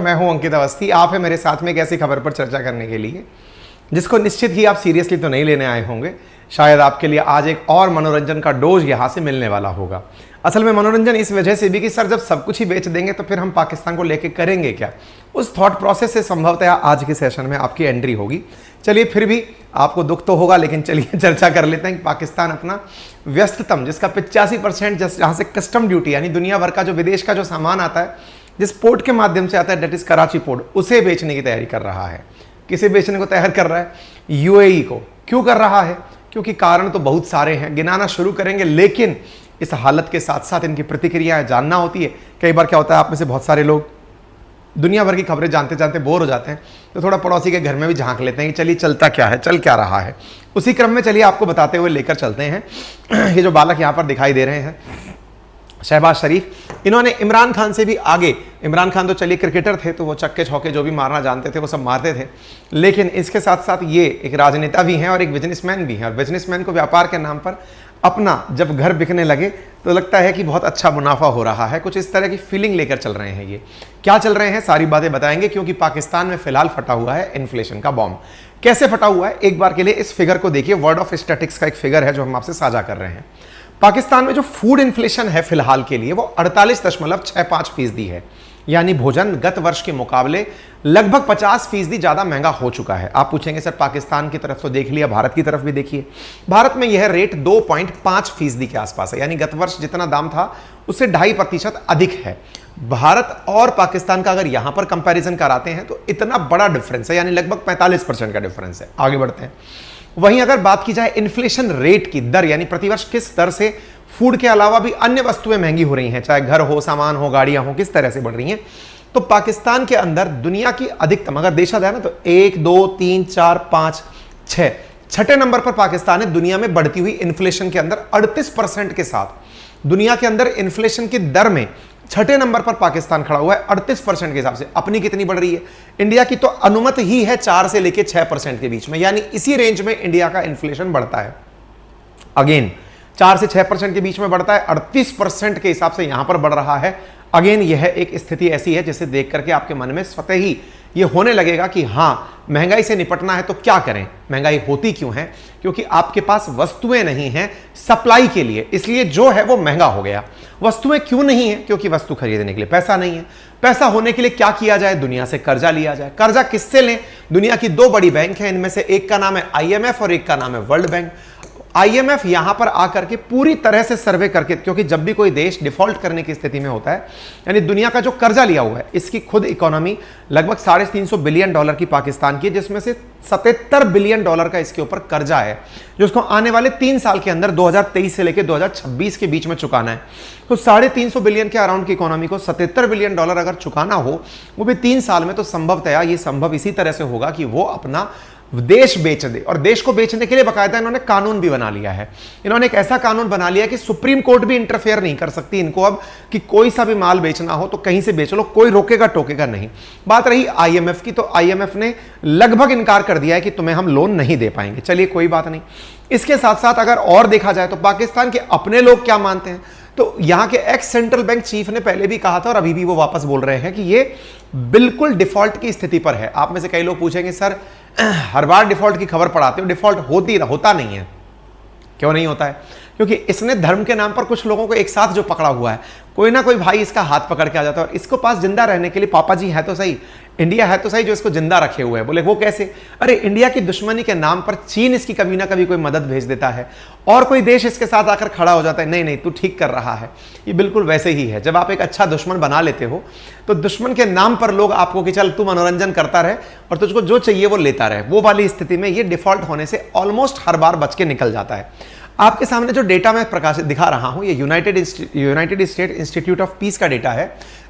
मैं हूं अंकित अवस्थी। आप है मेरे साथ में एक ऐसी खबर पर चर्चा करने के लिए जिसको निश्चित ही आप सीरियसली तो नहीं लेने आए होंगे। शायद आपके लिए आज एक और मनोरंजन का डोज यहां से मिलने वाला होगा। असल में मनोरंजन इस वजह से भी कि सर जब सब कुछ ही बेच देंगे तो फिर हम पाकिस्तान को लेके करेंगे क्या, उस थॉट प्रोसेस से संभवतः आज के सेशन में आपकी एंट्री होगी। चलिए फिर भी आपको दुख तो होगा, लेकिन चलिए चर्चा कर लेते हैं कि पाकिस्तान अपना व्यस्ततम, जिसका 85% जहां से कस्टम ड्यूटी यानी दुनिया भर का जो विदेश का जो सामान आता है, जिस पोर्ट के माध्यम से आता है, डेट इज कराची पोर्ट, उसे बेचने की तैयारी कर रहा है। किसे बेचने को तैयार कर रहा है? यूएई को। क्यों कर रहा है? क्योंकि कारण तो बहुत सारे हैं, गिनाना शुरू करेंगे, लेकिन इस हालत के साथ साथ इनकी प्रतिक्रियाएं जानना होती है। कई बार क्या होता है, आप में से बहुत सारे लोग दुनिया भर की खबरें जानते जानते बोर हो जाते हैं, तो थोड़ा पड़ोसी के घर में भी झांक लेते हैं कि चलिए चलता क्या है, चल क्या रहा है। उसी क्रम में चलिए आपको बताते हुए लेकर चलते हैं। ये जो बालक यहाँ पर दिखाई दे रहे हैं, शहबाज शरीफ, इन्होंने इमरान खान से भी आगे, इमरान खान तो चलिए क्रिकेटर थे तो वो चक्के छक्के जो भी मारना जानते थे वो सब मारते थे, लेकिन इसके साथ साथ ये एक राजनेता भी हैं और एक बिजनेसमैन भी हैं। और बिजनेसमैन को व्यापार के नाम पर अपना जब घर बिकने लगे तो लगता है कि बहुत अच्छा मुनाफा हो रहा है, कुछ इस तरह की फीलिंग लेकर चल रहे हैं। ये क्या चल रहे हैं, सारी बातें बताएंगे, क्योंकि पाकिस्तान में फिलहाल फटा हुआ है इन्फ्लेशन का बॉम्ब। कैसे फटा हुआ है, एक बार के लिए इस फिगर को देखिए। वर्ड ऑफ स्टैटिस्टिक्स का एक फिगर है जो हम आपसे साझा कर रहे हैं। पाकिस्तान में जो फूड इन्फ्लेशन है फिलहाल के लिए वो 48.65% है, यानी भोजन गत वर्ष के मुकाबले लगभग 50% ज्यादा महंगा हो चुका है। आप पूछेंगे सर पाकिस्तान की तरफ तो देख लिया, भारत की तरफ भी देखिए। भारत में यह रेट 2.5% के आसपास है, यानी गत वर्ष जितना दाम था उससे 2.5% अधिक है। भारत और पाकिस्तान का अगर यहां पर कंपैरिजन कराते हैं तो इतना बड़ा डिफरेंस है, यानी लगभग 45% का डिफरेंस है। आगे बढ़ते हैं। वहीं अगर बात की जाए इन्फ्लेशन रेट की दर, यानी प्रतिवर्ष किस दर से फूड के अलावा भी अन्य वस्तुएं महंगी हो रही हैं, चाहे घर हो, सामान हो, गाड़ियां हो, किस तरह से बढ़ रही हैं, तो पाकिस्तान के अंदर दुनिया की अधिकतम अगर देखा जाए ना तो 1, 2, 3, 4, 5, 6 छठे नंबर पर पाकिस्तान है दुनिया में बढ़ती हुई इन्फ्लेशन के अंदर 38% के साथ। दुनिया के अंदर इन्फ्लेशन की दर में छठे नंबर पर पाकिस्तान खड़ा हुआ है 38% के हिसाब से। अपनी कितनी बढ़ रही है? इंडिया की तो अनुमत ही है 4 से लेकर 6% के बीच में, यानी इसी रेंज में इंडिया का इन्फ्लेशन बढ़ता है। अगेन 4 से 6% के बीच में बढ़ता है, 38% के हिसाब से यहां पर बढ़ रहा है। अगेन यह एक स्थिति ऐसी है जिसे देख करके आपके मन में स्वतः ही यह होने लगेगा कि हां, महंगाई से निपटना है तो क्या करें। महंगाई होती क्यों है? क्योंकि आपके पास वस्तुएं नहीं हैं सप्लाई के लिए, इसलिए जो है वो महंगा हो गया। वस्तुएं क्यों नहीं है? क्योंकि वस्तु खरीदने के लिए पैसा नहीं है। पैसा होने के लिए क्या किया जाए? दुनिया से कर्जा लिया जाए। कर्जा किससे लें? दुनिया की 2 बड़ी बैंक हैं, इनमें से एक का नाम है IMF और एक का नाम है वर्ल्ड बैंक। IMF यहां पर आकर के पूरी तरह से सर्वे करके, क्योंकि जब भी कोई देश डिफॉल्ट करने की स्थिति में होता है, यानी दुनिया का जो कर्जा लिया हुआ है, इसकी खुद इकोनॉमी लगभग $350 बिलियन की पाकिस्तान की है, जिसमें से $77 बिलियन का इसके ऊपर कर्जा है, जो उसको आने वाले 3 साल के अंदर 2023 से लेकर 2026 के बीच में चुकाना है। तो $350 बिलियन के अराउंड की इकोनॉमी को $77 बिलियन अगर चुकाना हो, वो भी 3 साल में, तो संभवतया ये संभव इसी तरह से होगा कि वो अपना देश बेच दे। और देश को बेचने के लिए बाकायदा इन्होंने कानून भी बना लिया है। इन्होंने एक ऐसा कानून बना लिया कि सुप्रीम कोर्ट भी इंटरफेयर नहीं कर सकती इनको अब, कि कोई सा भी माल बेचना हो तो कहीं से बेच लो, कोई रोकेगा टोकेगा नहीं। बात रही IMF की, तो IMF ने लगभग इनकार कर दिया है कि तुम्हें हम लोन नहीं दे पाएंगे। चलिए कोई बात नहीं। इसके साथ साथ अगर और देखा जाए तो पाकिस्तान के अपने लोग क्या मानते हैं, तो यहां के एक्स सेंट्रल बैंक चीफ ने पहले भी कहा था और अभी भी वो वापस बोल रहे हैं कि ये बिल्कुल डिफॉल्ट की स्थिति पर है। आप में से कई लोग पूछेंगे सर हर बार डिफॉल्ट की खबर पढ़ाते हो, डिफॉल्ट होता नहीं है। क्यों नहीं होता है? क्योंकि इसने धर्म के नाम पर कुछ लोगों को एक साथ जो पकड़ा हुआ है, कोई ना कोई भाई इसका हाथ पकड़ के आ जाता है और इसको पास जिंदा रहने के लिए पापा जी है तो सही, इंडिया है तो सही जो इसको जिंदा रखे हुए है। बोले वो कैसे? अरे इंडिया की दुश्मनी के नाम पर चीन इसकी कभी ना कभी कोई मदद भेज देता है और कोई देश इसके साथ आकर खड़ा हो जाता है, नहीं नहीं तू ठीक कर रहा है। ये बिल्कुल वैसे ही है, जब आप एक अच्छा दुश्मन बना लेते हो तो दुश्मन के नाम पर लोग आपको कि चल तू मनोरंजन करता रहे और तुझको जो चाहिए वो लेता रहे, वो वाली स्थिति में ये डिफॉल्ट होने से ऑलमोस्ट हर बार बच के निकल जाता है। आपके सामने जो डेटा मैं प्रकाशित दिखा रहा हूं, ये United state institute of peace का डेटा है,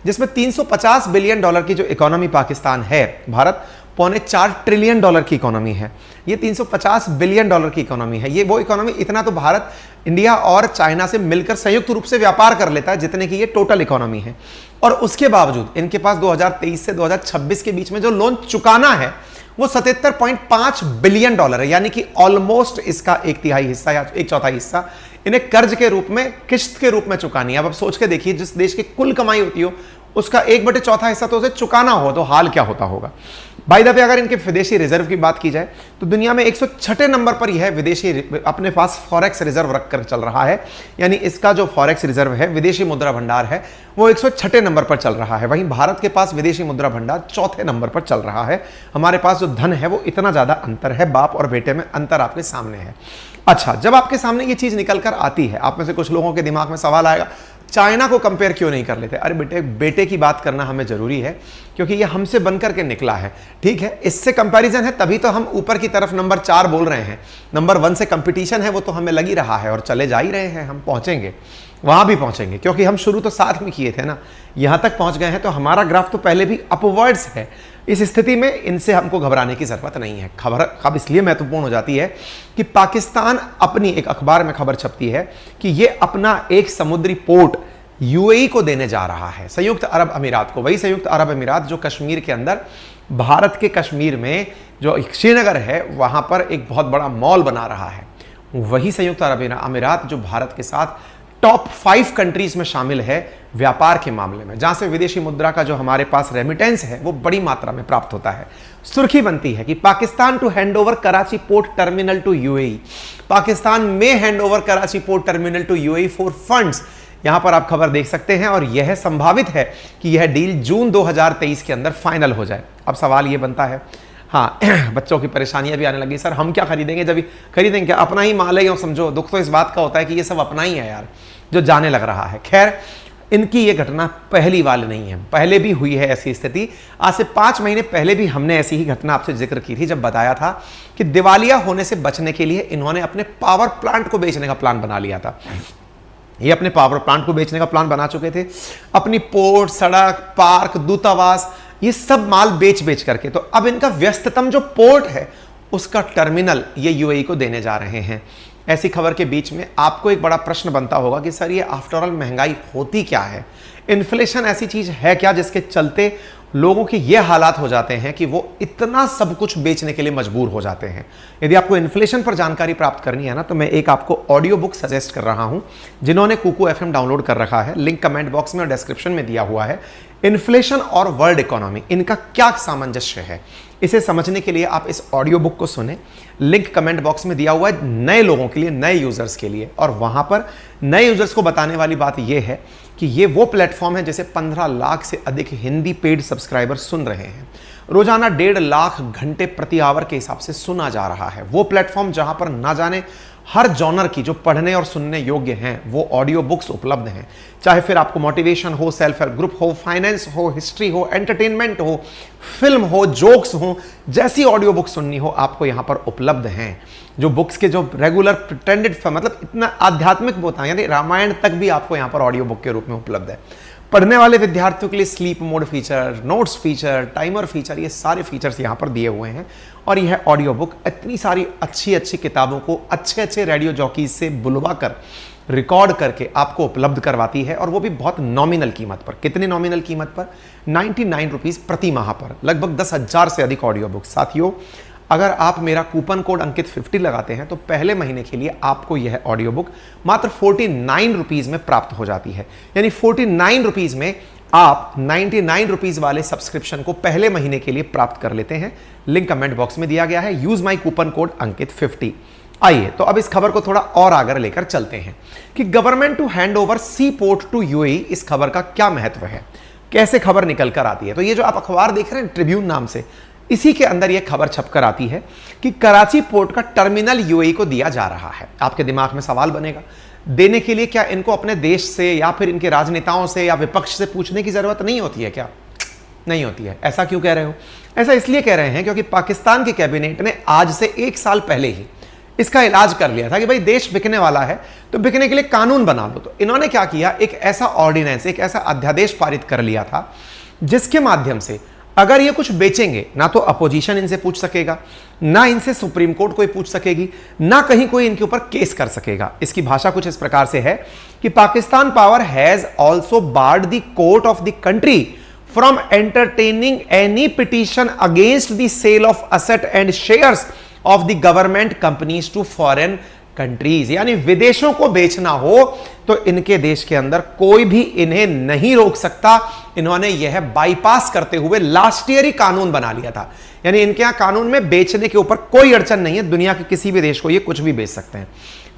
जिसमें $350 बिलियन की जो इकोनॉमी पाकिस्तान है, भारत $4.25 ट्रिलियन की इकोनॉमी है। ये $350 बिलियन की इकोनॉमी है। ये वो इकोनॉमी, इतना तो भारत इंडिया और चाइना से मिलकर संयुक्त रूप से व्यापार कर लेता है, जितने की ये टोटल इकोनॉमी है। और उसके बावजूद इनके पास 2023 से 2026 के बीच में जो लोन चुकाना है वो $77.5 बिलियन है, यानी कि ऑलमोस्ट इसका 1/3 हिस्सा या 1/4 हिस्सा इन्हें कर्ज के रूप में, किस्त के रूप में चुकानी है। अब आप सोच के देखिए, जिस देश की कुल कमाई होती हो उसका 1/4 हिस्सा तो उसे चुकाना हो, तो हाल क्या होता होगा। बाय द वे, अगर इनके विदेशी रिजर्व की बात की जाए तो दुनिया में 106 नंबर पर यह विदेशी अपने पास फॉरेक्स रिजर्व रखकर चल रहा है। यानी इसका जो फॉरेक्स रिजर्व है, विदेशी मुद्रा भंडार है, वो 106 नंबर पर चल रहा है। वहीं भारत के पास विदेशी मुद्रा भंडार 4थे नंबर पर चल रहा है। हमारे पास जो धन है वो इतना ज्यादा अंतर है, बाप और बेटे में अंतर आपके सामने है। अच्छा, जब आपके सामने ये चीज निकल कर आती है, आप में से कुछ लोगों के दिमाग में सवाल आएगा, चाइना को कंपेयर क्यों नहीं कर लेते? अरे बेटे, बेटे की बात करना हमें जरूरी है क्योंकि ये हमसे बनकर के निकला है, ठीक है। इससे कंपैरिजन है तभी तो हम ऊपर की तरफ नंबर 4 बोल रहे हैं। नंबर 1 से कंपटीशन है, वो तो हमें लगी रहा है और चले जा ही रहे हैं। हम पहुंचेंगे, वहां भी पहुंचेंगे, क्योंकि हम शुरू तो साथ में किए थे ना। यहां तक पहुंच गए हैं तो हमारा ग्राफ तो पहले भी अपवर्ड्स है। इस स्थिति में इनसे हमको घबराने की जरूरत नहीं है। खबर अब इसलिए महत्वपूर्ण हो जाती है कि पाकिस्तान अपनी, एक अखबार में खबर छपती है कि ये अपना एक समुद्री पोर्ट यूएई को देने जा रहा है, संयुक्त अरब अमीरात को। वही संयुक्त अरब अमीरात जो कश्मीर के अंदर, भारत के कश्मीर में जो श्रीनगर है, वहां पर एक बहुत बड़ा मॉल बना रहा है। वही संयुक्त अरब अमीरात जो भारत के साथ टॉप 5 कंट्रीज में शामिल है व्यापार के मामले में, जहां से विदेशी मुद्रा का जो हमारे पास रेमिटेंस है वो बड़ी मात्रा में प्राप्त होता है। सुर्खी बनती है कि Pakistan to hand over Karachi port terminal to UAE. Pakistan में hand over Karachi port terminal to UAE for funds. यहां पर आप खबर देख सकते हैं और यह संभावित है कि यह डील जून 2023 के अंदर फाइनल हो जाए। अब सवाल यह बनता है, हाँ बच्चों की परेशानियां भी आने लगी, सर हम क्या खरीदेंगे, जब खरीदेंगे क्या, अपना ही माल है, यूं समझो। दुख तो इस बात का होता है कि ये सब अपना ही है यार, जो जाने लग रहा है। खैर, इनकी ये घटना पहली वाली नहीं है, पहले भी हुई है ऐसी स्थिति। आज से 5 महीने पहले भी हमने ऐसी ही घटना आपसे जिक्र की थी, जब बताया था कि दिवालिया होने से बचने के लिए इन्होंने अपने पावर प्लांट को बेचने का प्लान बना लिया था। ये अपने पावर प्लांट को बेचने का प्लान बना चुके थे, अपनी पोर्ट, सड़क, पार्क, दूतावास, ये सब माल बेच करके। तो अब इनका व्यस्ततम जो पोर्ट है उसका टर्मिनल ये यूएई को देने जा रहे हैं। ऐसी खबर के बीच में आपको एक बड़ा प्रश्न बनता होगा कि सर ये आफ्टर ऑल महंगाई होती क्या है? इन्फ्लेशन ऐसी चीज है क्या जिसके चलते लोगों के ये हालात हो जाते हैं कि वो इतना सब कुछ बेचने के लिए मजबूर हो जाते हैं? यदि आपको इन्फ्लेशन पर जानकारी प्राप्त करनी है ना, तो मैं एक आपको ऑडियो बुक सजेस्ट कर रहा हूं। जिन्होंने कुकू एफएम डाउनलोड कर रखा है, लिंक कमेंट बॉक्स में और डिस्क्रिप्शन में दिया हुआ है। इन्फ्लेशन और वर्ल्ड इकोनॉमी, इनका क्या सामंजस्य है, इसे समझने के लिए आप इस ऑडियो बुक को सुने। लिंक कमेंट बॉक्स में दिया हुआ है, नए लोगों के लिए, नए यूजर्स के लिए। और वहां पर नए यूजर्स को बताने वाली बात यह है कि ये वो प्लेटफॉर्म है जिसे 15 लाख से अधिक हिंदी पेड सब्सक्राइबर सुन रहे हैं। रोजाना 1.5 लाख घंटे प्रति आवर के हिसाब से सुना जा रहा है। वो प्लेटफॉर्म जहां पर ना जाने हर जॉनर की जो पढ़ने और सुनने योग्य हैं वो ऑडियो बुक्स उपलब्ध हैं। चाहे फिर आपको मोटिवेशन हो, सेल्फ हेल्प ग्रुप हो, फाइनेंस हो, हिस्ट्री हो, एंटरटेनमेंट हो, फिल्म हो, जोक्स हो, जैसी ऑडियो बुक सुननी हो आपको यहां पर उपलब्ध हैं। जो बुक्स के जो रेगुलर प्रिटेंडेड, मतलब इतना आध्यात्मिक होता है, यानी रामायण तक भी आपको यहां पर ऑडियो बुक के रूप में उपलब्ध है। पढ़ने वाले विद्यार्थियों के लिए sleep mode feature, notes feature, timer feature, ये सारे फीचर्स यहां पर दिए हुए हैं। और यह ऑडियो बुक इतनी सारी अच्छी अच्छी किताबों को अच्छे अच्छे रेडियो जॉकीज से बुलवा कर रिकॉर्ड करके आपको उपलब्ध करवाती है, और वो भी बहुत नॉमिनल कीमत पर। कितनी नॉमिनल कीमत पर? 99 रुपीज प्रति माह पर, लगभग 10,000 से अधिक ऑडियो बुक। साथियों, अगर आप मेरा कूपन कोड अंकित 50 लगाते हैं तो पहले महीने के लिए आपको यह ऑडियो बुक मात्र 49 रुपीज में प्राप्त हो जाती है। यानी 49 रुपीज में आप 99 रुपीज वाले सब्सक्रिप्शन को पहले महीने के लिए प्राप्त कर लेते हैं। लिंक कमेंट बॉक्स में दिया गया है। यूज माई कूपन कोड अंकित 50। आइए तो अब इस खबर को थोड़ा और आगे लेकर चलते हैं कि government to hand over sea port to UAE, इस खबर का क्या महत्व है, कैसे खबर निकल कर आती है। तो ये जो आप अखबार देख रहे हैं ट्रिब्यून नाम से, इसी के अंदर यह खबर छपकर आती है कि कराची पोर्ट का टर्मिनल यूएई को दिया जा रहा है। आपके दिमाग में सवाल बनेगा, देने के लिए क्या इनको अपने देश से या फिर इनके राजनेताओं से या विपक्ष से पूछने की जरूरत नहीं होती है क्या? नहीं होती है। ऐसा क्यों कह रहे हो? ऐसा इसलिए कह रहे हैं क्योंकि पाकिस्तान के कैबिनेट ने आज से 1 साल पहले ही इसका इलाज कर लिया था कि भाई देश बिकने वाला है तो बिकने के लिए कानून बना लो। तो इन्होंने क्या किया, एक ऐसा ऑर्डिनेंस, एक ऐसा अध्यादेश पारित कर लिया था जिसके माध्यम से अगर ये कुछ बेचेंगे ना तो अपोजिशन इनसे पूछ सकेगा, ना इनसे सुप्रीम कोर्ट कोई पूछ सकेगी, ना कहीं कोई इनके ऊपर केस कर सकेगा। इसकी भाषा कुछ इस प्रकार से है कि Pakistan power has also barred the court of the country from entertaining any petition against the sale of asset and shares of the government companies to foreign countries. यानी विदेशों को बेचना हो तो इनके देश के अंदर कोई भी इन्हें नहीं रोक सकता, इन्होंने यह बाईपास करते हुए लास्ट ईयर ही कानून बना लिया था। यानी इनके यहां कानून में बेचने के ऊपर कोई अड़चन नहीं है, दुनिया के किसी भी देश को ये कुछ भी बेच सकते हैं।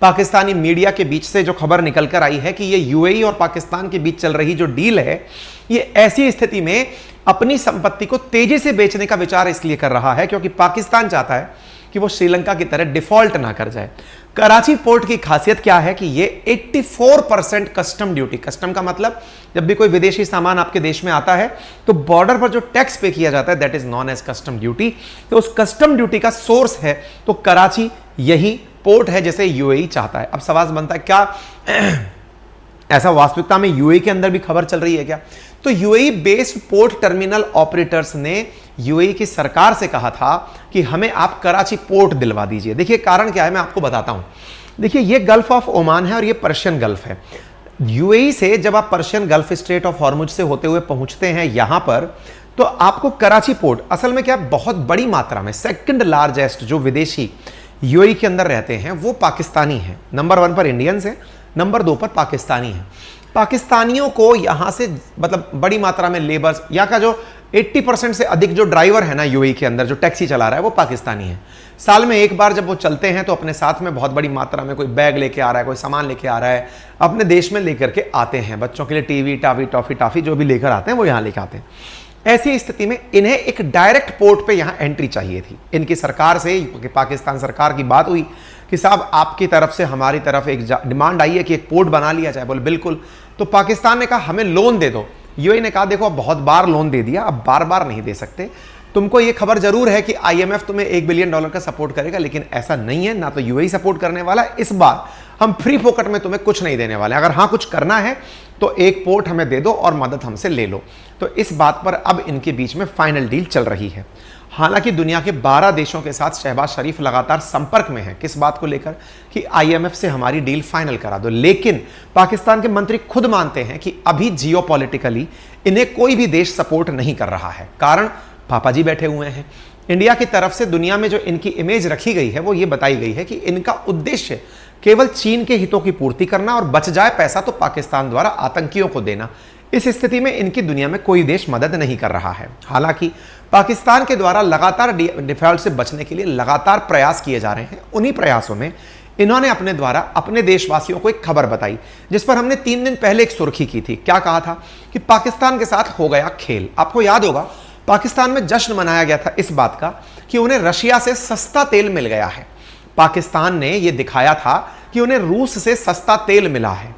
पाकिस्तानी मीडिया के बीच से जो खबर निकल कर आई है कि ये यूएई और पाकिस्तान के बीच चल रही जो डील है, ये ऐसी स्थिति में अपनी संपत्ति को तेजी से बेचने का विचार इसलिए कर रहा है क्योंकि पाकिस्तान चाहता है कि वो श्रीलंका की तरह डिफॉल्ट ना कर जाए। कराची पोर्ट की खासियत क्या है कि ये 84% कस्टम ड्यूटी, कस्टम का मतलब जब भी कोई विदेशी सामान आपके देश में आता है तो बॉर्डर पर जो टैक्स पे किया जाता है that is known as custom duty. तो उस कस्टम ड्यूटी का सोर्स है तो कराची यही पोर्ट है जैसे यूएई चाहता है। अब सवाल बनता है क्या ऐसा वास्तविकता में यूएई के अंदर भी खबर चल रही है क्या? तो UAE based port terminal operators ने यूएई की सरकार से कहा था कि हमें आप कराची पोर्ट दिलवा दीजिए। देखिए कारण क्या है, मैं आपको बताता हूं। देखिए ये गल्फ ऑफ ओमान है और ये पर्शियन गल्फ है। यूएई से जब आप Persian gulf straight of Hormuz से होते हुए पहुंचते हैं यहां पर, तो आपको कराची पोर्ट असल में क्या बहुत बड़ी मात्रा में सेकंड लार्जेस्ट जो विदेशी यूएई के अंदर रहते हैं वो पाकिस्तानी हैं। नंबर 1 पर इंडियंस हैं, नंबर 2 पर पाकिस्तानी हैं। पाकिस्तानियों को यहां से मतलब बड़ी मात्रा में लेबर्स, यहाँ का जो 80% से अधिक जो ड्राइवर है ना यूएई के अंदर जो टैक्सी चला रहा है वो पाकिस्तानी है। साल में एक बार जब वो चलते हैं तो अपने साथ में बहुत बड़ी मात्रा में कोई बैग लेके आ रहा है, कोई सामान लेके आ रहा है, अपने देश में लेकर के आते हैं। बच्चों के लिए टीवी टावी टॉफी टाफी जो भी लेकर आते हैं वो यहाँ लेकर आते हैं। ऐसी स्थिति में इन्हें एक डायरेक्ट पोर्ट पे यहां एंट्री चाहिए थी। इनकी सरकार से, पाकिस्तान सरकार की बात हुई कि साहब आपकी तरफ से हमारी तरफ एक डिमांड आई है कि एक पोर्ट बना लिया जाए। बोले बिल्कुल। तो पाकिस्तान ने कहा हमें लोन दे दो। यूएई ने कहा देखो अब बहुत बार लोन दे दिया, अब बार बार नहीं दे सकते। तुमको ये खबर जरूर है कि आईएमएफ तुम्हें $1 बिलियन का सपोर्ट करेगा, लेकिन ऐसा नहीं है, ना तो यूएई सपोर्ट करने वाला है। इस बार हम फ्री फोकट में तुम्हें कुछ नहीं देने वाले। अगर हाँ कुछ करना है तो एक पोर्ट हमें दे दो और मदद हमसे ले लो। तो इस बात पर अब इनके बीच में फाइनल डील चल रही है। हालांकि दुनिया के 12 देशों के साथ शहबाज शरीफ लगातार संपर्क में है। किस बात को लेकर? कि आईएमएफ से हमारी डील फाइनल करा दो। लेकिन पाकिस्तान के मंत्री खुद मानते हैं कि अभी जियोपॉलिटिकली इन्हें कोई भी देश सपोर्ट नहीं कर रहा है। कारण पापा जी बैठे हुए हैं। इंडिया की तरफ से दुनिया में जो इनकी इमेज रखी गई है वो ये बताई गई है कि इनका उद्देश्य केवल चीन के हितों की पूर्ति करना और बच जाए पैसा तो पाकिस्तान द्वारा आतंकियों को देना। इस स्थिति में इनकी दुनिया में कोई देश मदद नहीं कर रहा है। हालांकि पाकिस्तान के द्वारा लगातार डिफॉल्ट से बचने के लिए लगातार प्रयास किए जा रहे हैं। उन्हीं प्रयासों में इन्होंने अपने द्वारा अपने देशवासियों को एक खबर बताई जिस पर हमने 3 दिन पहले एक सुर्खी की थी। क्या कहा था कि पाकिस्तान के साथ हो गया खेल। आपको याद होगा पाकिस्तान में जश्न मनाया गया था इस बात का कि उन्हें रशिया से सस्ता तेल मिल गया है। पाकिस्तान ने यह दिखाया था कि उन्हें रूस से सस्ता तेल मिला है।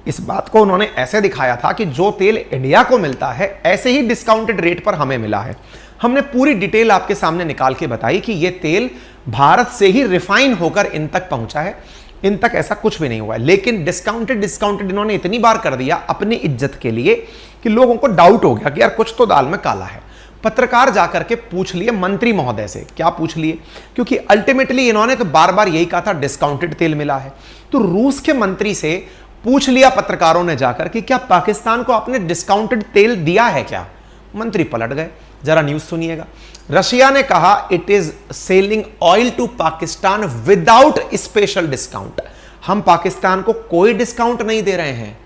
इस बात को उन्होंने ऐसे दिखाया था कि जो तेल इंडिया को मिलता है ऐसे ही डिस्काउंटेड रेट पर हमें मिला है। हमने पूरी डिटेल आपके सामने निकाल के बताई कि यह तेल भारत से ही रिफाइन होकर इन तक पहुंचा है। इन तक ऐसा कुछ भी नहीं हुआ है, लेकिन डिस्काउंटेड इन्होंने इतनी बार कर दिया अपनी इज्जत के लिए कि लोगों को डाउट हो गया कि यार कुछ तो दाल में काला है। पत्रकार जाकर के पूछ लिए मंत्री महोदय से। क्या पूछ लिए? क्योंकि अल्टीमेटली इन्होंने तो बार बार यही कहा था डिस्काउंटेड तेल मिला है। तो रूस के मंत्री से पूछ लिया पत्रकारों ने जाकर कि क्या पाकिस्तान को आपने डिस्काउंटेड तेल दिया है क्या? मंत्री पलट गए। जरा न्यूज सुनिएगा। रशिया ने कहा it is selling oil to Pakistan without special discount. हम पाकिस्तान को कोई डिस्काउंट नहीं दे रहे हैं।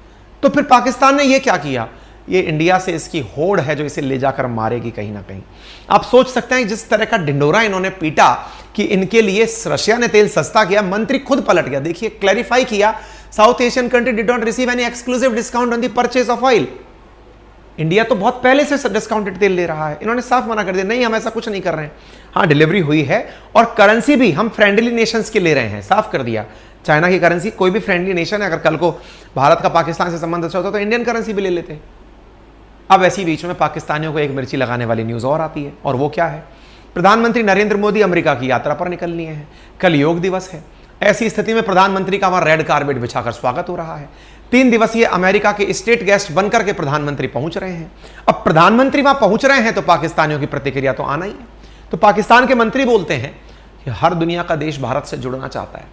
तो फिर पाकिस्तान ने यह क्या किया? ये इंडिया से इसकी होड़ है जो इसे ले जाकर मारेगी कहीं ना कहीं। आप सोच सकते हैं जिस तरह का ढिंडोरा इन्होंने पीटा कि इनके लिए रशिया ने तेल सस्ता किया, मंत्री खुद पलट गया। देखिए क्लैरिफाई किया, south Asian country did not receive any exclusive discount on the purchase of oil. India तो बहुत पहले से डिस्काउंटेड तेल ले रहा है। इन्होंने साफ मना कर दिया, नहीं हम ऐसा कुछ नहीं कर रहे हैं। हाँ डिलीवरी हुई है और करेंसी भी हम फ्रेंडली नेशंस के ले रहे हैं, साफ कर दिया। चाइना की करेंसी, कोई भी फ्रेंडली नेशन है, अगर कल को भारत का पाकिस्तान से संबंध अच्छा होता तो इंडियन करेंसी भी ले लेते हैं। अब ऐसी बीच में पाकिस्तानियों को एक मिर्ची लगाने वाली न्यूज और आती है, और वो क्या है? प्रधानमंत्री नरेंद्र मोदी अमेरिका की यात्रा पर निकल लिए हैं। कल योग दिवस है। ऐसी स्थिति में प्रधानमंत्री का वहां रेड कारपेट बिछाकर स्वागत हो रहा है। 3 दिवसीय अमेरिका के स्टेट गेस्ट बनकर के प्रधानमंत्री पहुंच रहे हैं। अब प्रधानमंत्री वहां पहुंच रहे हैं तो पाकिस्तानियों की प्रतिक्रिया तो आना ही है। तो पाकिस्तान के मंत्री बोलते हैं कि हर दुनिया का देश भारत से जुड़ना चाहता है,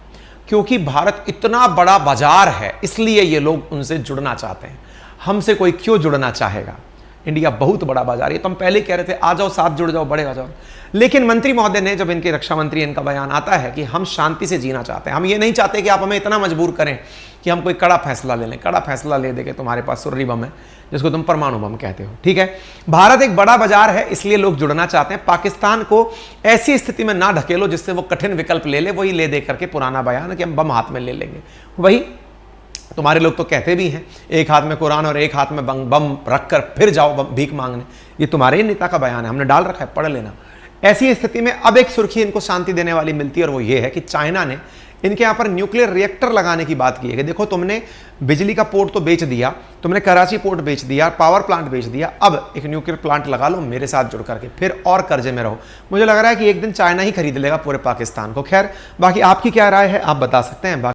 क्योंकि भारत इतना बड़ा बाजार है, इसलिए ये लोग उनसे जुड़ना चाहते हैं। हमसे कोई क्यों जुड़ना चाहेगा? इंडिया बहुत बड़ा बाजार है। तो हम पहले कह रहे थे आ जाओ, साथ जुड़ जाओ, बड़े आ जाओ। लेकिन मंत्री महोदय ने, जब इनके रक्षा मंत्री, इनका बयान आता है कि हम शांति से जीना चाहते हैं, हम ये नहीं चाहते कि आप हमें इतना मजबूर करें कि हम कोई कड़ा फैसला ले लें। कड़ा फैसला ले देंगे तुम्हारे पास सुर्री बम है, जिसको तुम परमाणु बम कहते हो, ठीक है। भारत एक बड़ा बाजार है, इसलिए लोग जुड़ना चाहते हैं। पाकिस्तान को ऐसी स्थिति में ना ढकेलो जिससे वो कठिन विकल्प ले ले, वही ले दे करके पुराना बयान कि हम बम हाथ में ले लेंगे। वही तुम्हारे लोग तो कहते भी हैं, एक हाथ में कुरान और एक हाथ में बम रखकर फिर जाओ भीख मांगने। ये तुम्हारे ही नेता का बयान है, हमने डाल रखा है, पढ़ लेना। ऐसी स्थिति में अब एक सुर्खी इनको शांति देने वाली मिलती है, और वो ये है कि चाइना ने इनके यहाँ पर न्यूक्लियर रिएक्टर लगाने की बात की है कि देखो तुमने बिजली का पोर्ट तो बेच दिया, तुमने कराची पोर्ट बेच दिया, पावर प्लांट बेच दिया, अब एक न्यूक्लियर प्लांट लगा लो मेरे साथ जुड़ करके, फिर और कर्जे में रहो। मुझे लग रहा है कि एक दिन चाइना ही खरीद लेगा पूरे पाकिस्तान को। खैर, बाकी आपकी क्या राय है आप बता सकते हैं।